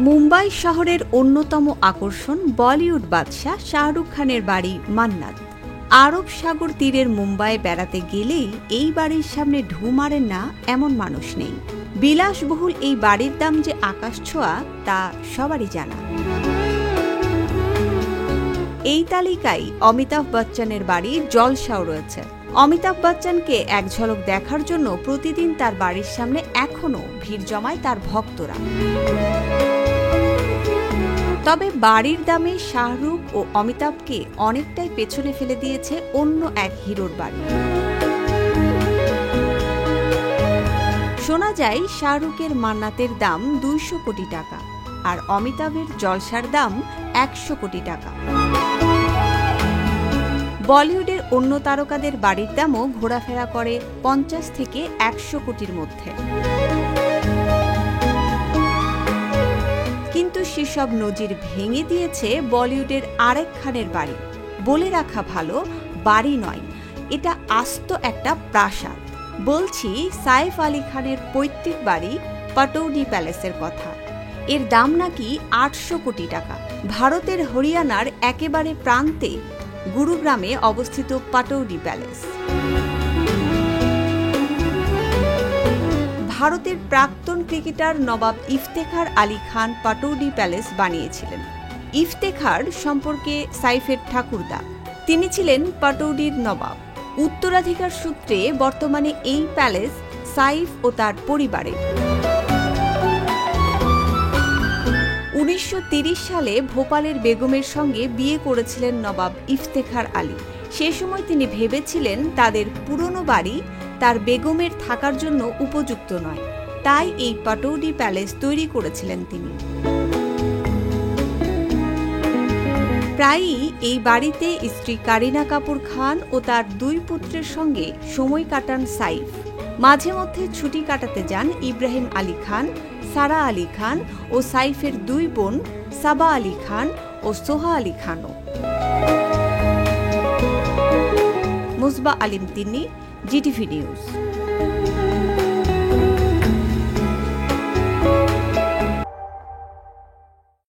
মুম্বাই শহরের অন্যতম আকর্ষণ বলিউড বাদশাহ শাহরুখ খানের বাড়ি মান্নাত। আরব সাগর তীরের মুম্বাই বেড়াতে গেলেই এই বাড়ির সামনে ঢু মারেন না এমন মানুষ নেই। বিলাসবহুল এই বাড়ির দাম যে আকাশ ছোঁয়া তা সবারই জানা। এই তালিকায় অমিতাভ বচ্চনের বাড়ি জলসাও রয়েছে। অমিতাভ বচ্চনকে এক ঝলক দেখার জন্য প্রতিদিন তার বাড়ির সামনে এখনও ভিড় জমায় তার ভক্তরা। তবে বাড়ির দামে শাহরুখ ও অমিতাভকে অনেকটাই পেছনে ফেলে দিয়েছে অন্য এক হিরোর বাড়ি। শোনা যায় শাহরুখের মান্নাতের দাম ২০০ কোটি টাকা আর অমিতাভের জলসার দাম ১০০ কোটি টাকা। বলিউডের অন্য তারকাদের বাড়ির দামও ঘোরাফেরা করে ৫০ থেকে ১০০ কোটির মধ্যে। কিন্তু সেসব নজির ভেঙে দিয়েছে বলিউডের আরেক খানের বাড়ি। বলে রাখা ভালো, বাড়ি নয়, এটা আস্ত একটা প্রাসাদ। বলছি সাইফ আলী খানের পৈতৃক বাড়ি পাটৌডি প্যালেসের কথা। এর দাম নাকি ৮০০ কোটি টাকা। ভারতের হরিয়ানার একেবারে প্রান্তে গুরুগ্রামে অবস্থিত পাটৌডি প্যালেস। ভারতের প্রাক্তন ক্রিকেটার নবাব ইফতেখার আলী খান পাটৌডি প্যালেস বানিয়েছিলেন। ইফতেখার সম্পর্কে সাইফের ঠাকুরদা, তিনি ছিলেন পাটৌডির নবাব। উত্তরাধিকার সূত্রে বর্তমানে এই প্যালেস সাইফ ও তার পরিবারের। ১৯৩০ সালে ভোপালের বেগমের সঙ্গে বিয়ে করেছিলেন নবাব ইফতেখার আলী। সে সময় তিনি ভেবেছিলেন তাদের পুরনো বাড়ি তার বেগমের থাকার জন্য উপযুক্ত নয়, তাই এই পাটৌডি প্যালেস তৈরি করেছিলেন তিনি। প্রায়ই এই বাড়িতে স্ত্রী কারিনা কাপুর খান ও তার ২ পুত্রের সঙ্গে সময় কাটান সাইফ। মাঝে মধ্যে ছুটি কাটাতে যান ইব্রাহিম আলী খান, সারা আলী খান ও সাইফের ২ বোন সাবা আলী খান ও সোহা আলী খানও। মুসবা আলিম তিন্নি, জিটিভি নিউজ।